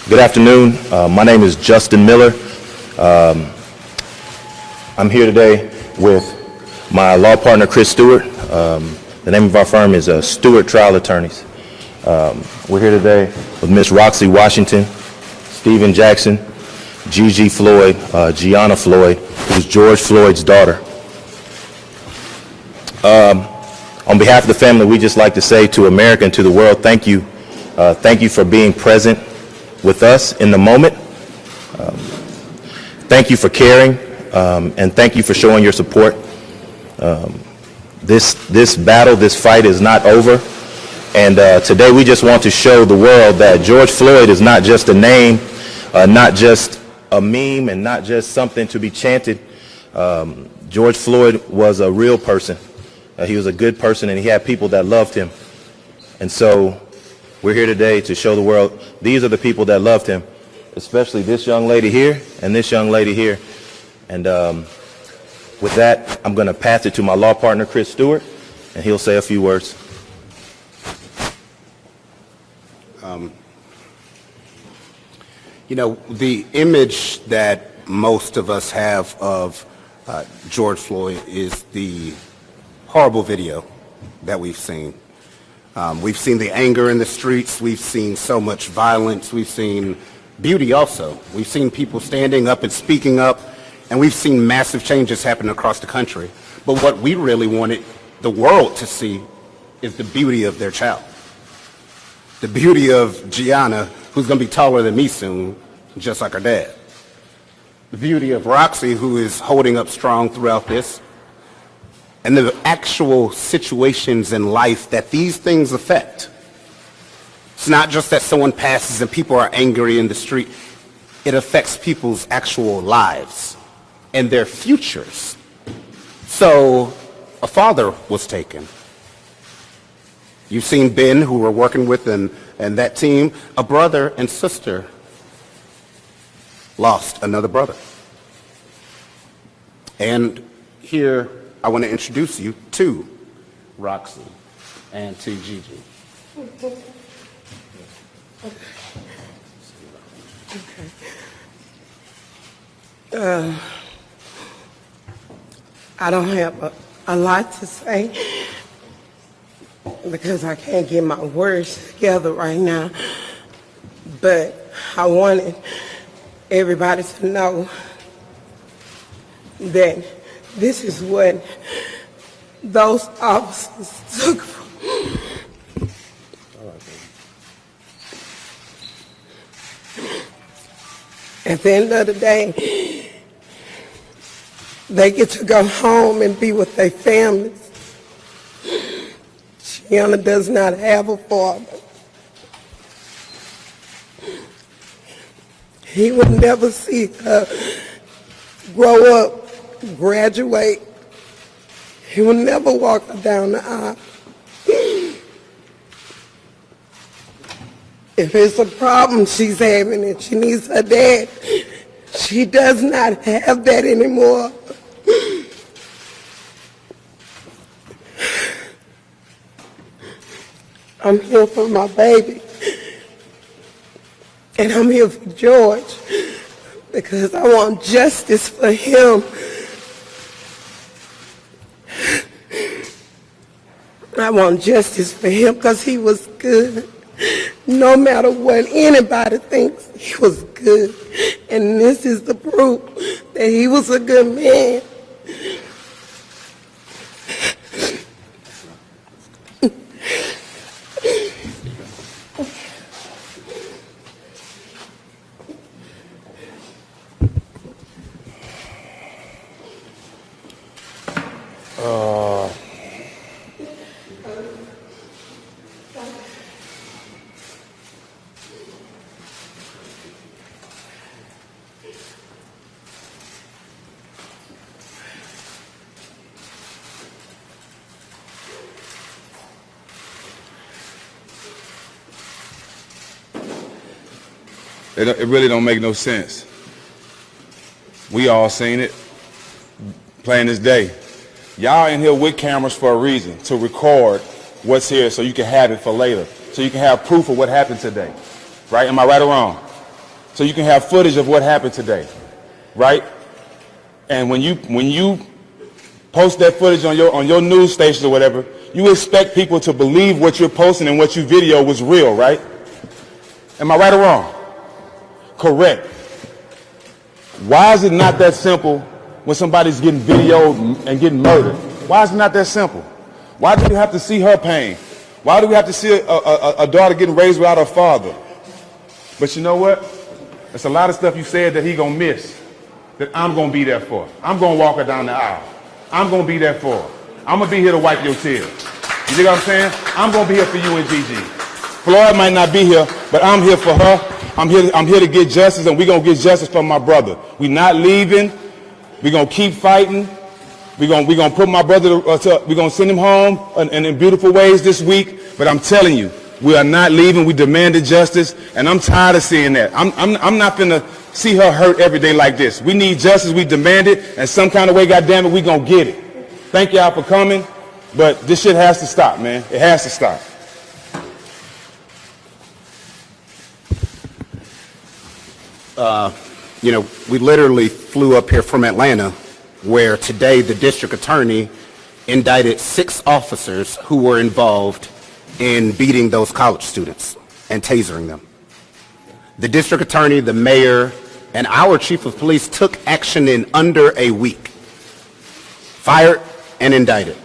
Good afternoon. My name is Justin Miller. I'm here today with my law partner, Chris Stewart. The name of our firm is Stewart Trial Attorneys. We're here today with Miss Roxy Washington, Stephen Jackson, Gigi Floyd, Gianna Floyd, who's George Floyd's daughter. On behalf of the family, we just like to say to America and to the world, thank you. Thank you for being present with us in the moment. Thank you for caring, and thank you for showing your support. This battle, this fight is not over. And today we just want to show the world that George Floyd is not just a name, not just a meme, and not just something to be chanted. George Floyd was a real person. He was a good person, and he had people that loved him. And so we're here today to show the world these are the people that loved him, especially this young lady here and this young lady here. And with that, I'm going to pass it to my law partner, Chris Stewart, and he'll say a few words. You know, the image that most of us have of George Floyd is the horrible video that we've seen. We've seen the anger in the streets. We've seen so much violence. We've seen beauty also. We've seen people standing up and speaking up, and we've seen massive changes happen across the country. But what we really wanted the world to see is the beauty of their child. The beauty of Gianna, who's going to be taller than me soon, just like her dad. The beauty of Roxy, who is holding up strong throughout this. And the actual situations in life that these things affect. It's not just that someone passes and people are angry in the street. It affects people's actual lives and their futures. So a father was taken. You've seen Ben, who we're working with, and that team. A brother and sister lost another brother. And here I want to introduce you to Roxy and to Gigi. I don't have a lot to say because I can't get my words together right now, but I wanted everybody to know that this is what those officers took from. At the end of the day, they get to go home and be with their families. Gianna does not have a father. He would never see her grow up, graduate. He would never walk her down the aisle. If it's a problem she's having and she needs her dad, she does not have that anymore. I'm here for my baby, and I'm here for George because I want justice for him. I want justice for him because he was good. No matter what anybody thinks, he was good. And this is the proof that he was a good man. It really don't make no sense. We all seen it, plain as day. Y'all in here with cameras for a reason, to record what's here so you can have it for later, so you can have proof of what happened today, right? Am I right or wrong? So you can have footage of what happened today, right? And when you post that footage on your news stations or whatever, you expect people to believe what you're posting and what you video was real, right? Am I right or wrong? Correct. Why is it not that simple when somebody's getting videoed and getting murdered? Why is it not that simple? Why do we have to see her pain? Why do we have to see a daughter getting raised without her father? But you know what? There's a lot of stuff you said that he gonna miss, that I'm gonna be there for. I'm gonna walk her down the aisle. I'm gonna be there for her. I'm gonna be here to wipe your tears. You dig what I'm saying? I'm gonna be here for you and Gigi. Floyd might not be here, but I'm here for her. I'm here to get justice, and we're gonna get justice for my brother. We're not leaving. We're gonna keep fighting. We're gonna put my brother, we're gonna send him home and in beautiful ways this week. But I'm telling you, we are not leaving. We demanded justice, and I'm tired of seeing that. I'm not gonna see her hurt every day like this. We need justice. We demand it, and some kind of way, goddammit, we gonna get it. Thank y'all for coming, but this shit has to stop, man. It has to stop. You know, we literally flew up here from Atlanta, where today the district attorney indicted 6 officers who were involved in beating those college students and tasering them. The district attorney, the mayor, and our chief of police took action in under a week, fired and indicted.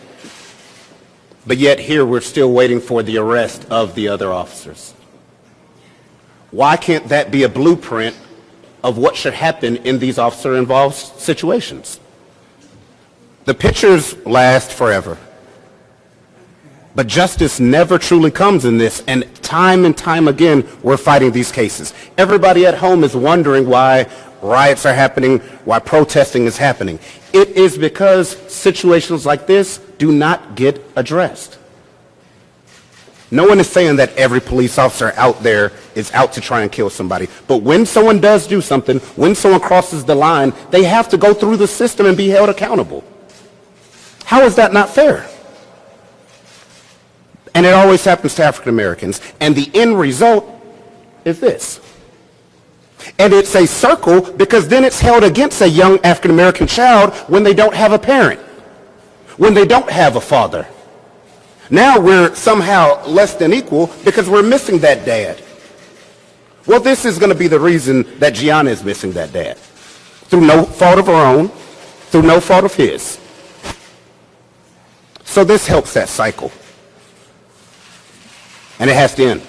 But yet here we're still waiting for the arrest of the other officers. Why can't that be a blueprint of what should happen in these officer-involved situations? The pictures last forever, but justice never truly comes in this, and time again, we're fighting these cases. Everybody at home is wondering why riots are happening, why protesting is happening. It is because situations like this do not get addressed. No one is saying that every police officer out there is out to try and kill somebody. But when someone does do something, when someone crosses the line, they have to go through the system and be held accountable. How is that not fair? And it always happens to African Americans. And the end result is this. And it's a circle because then it's held against a young African American child when they don't have a parent, when they don't have a father. Now we're somehow less than equal because we're missing that dad. Well, this is going to be the reason that Gianna is missing that dad. Through no fault of her own, through no fault of his. So this helps that cycle. And it has to end.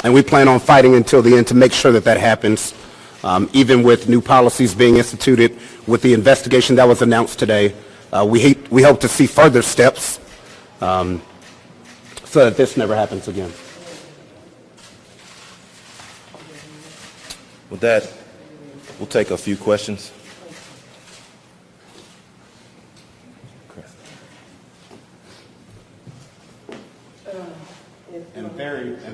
And we plan on fighting until the end to make sure that that happens, even with new policies being instituted, with the investigation that was announced today. We hope to see further steps so that this never happens again. With that, we'll take a few questions. And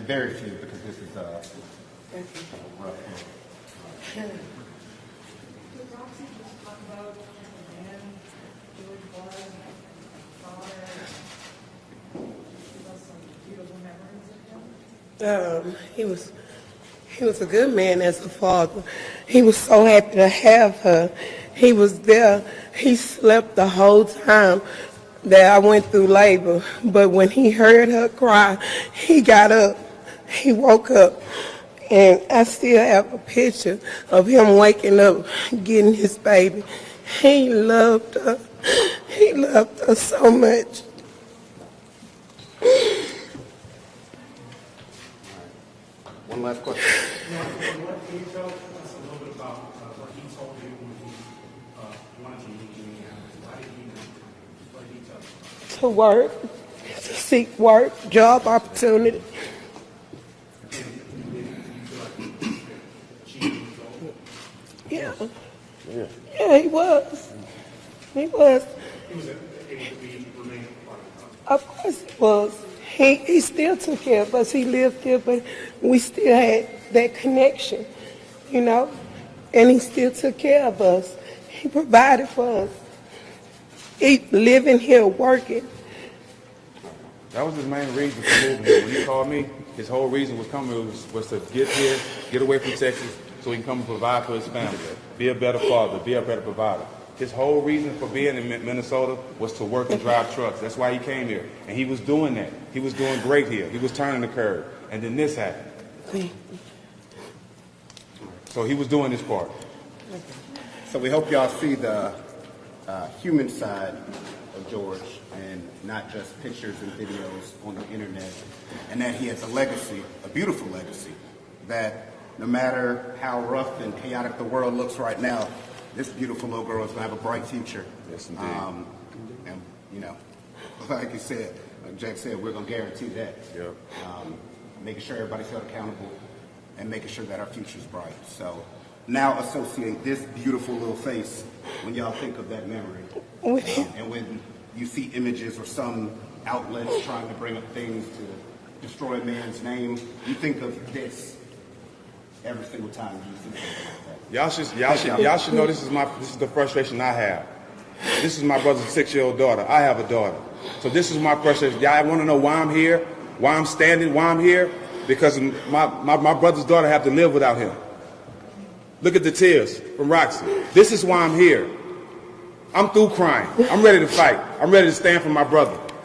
very few, because this is a rough one. He was a good man as a father. He was so happy to have her. He was there. He slept the whole time that I went through labor. But when he heard her cry, he got up. He woke up. And I still have a picture of him waking up, getting his baby. He loved her. He loved her so much. One last question. What can you tell us a little bit about what he told you when he wanted to meet you? What did he tell you? To work, to seek work, job opportunity. Yeah. Yeah, he was. He was. He was able to remain part of the Of course he was. He still took care of us. He lived here, but we still had that connection, you know. And he still took care of us. He provided for us. He living here, working. That was his main reason for moving here. When he called me, his whole reason was coming was to get here, get away from Texas, so he can come and provide for his family, be a better father, be a better provider. His whole reason for being in Minnesota was to work and drive trucks. That's why he came here. And he was doing that. He was doing great here. He was turning the curve. And then this happened. So he was doing his part. So we hope y'all see the human side of George and not just pictures and videos on the internet, and that he has a legacy, a beautiful legacy, that no matter how rough and chaotic the world looks right now, this beautiful little girl is going to have a bright future. Yes, indeed. And, you know, like you said, like Jack said, we're going to guarantee that. Yep. Making sure everybody's held accountable and making sure that our future's bright. So now associate this beautiful little face when y'all think of that memory. And when you see images or some outlets trying to bring up things to destroy a man's name, you think of this every single time you see something like that. Y'all should know this is the frustration I have. This is my brother's 6-year-old daughter. I have a daughter. So this is my frustration. Y'all want to know why I'm here? Why I'm standing? Why I'm here? Because my brother's daughter have to live without him. Look at the tears from Roxy. This is why I'm here. I'm through crying. I'm ready to fight. I'm ready to stand for my brother.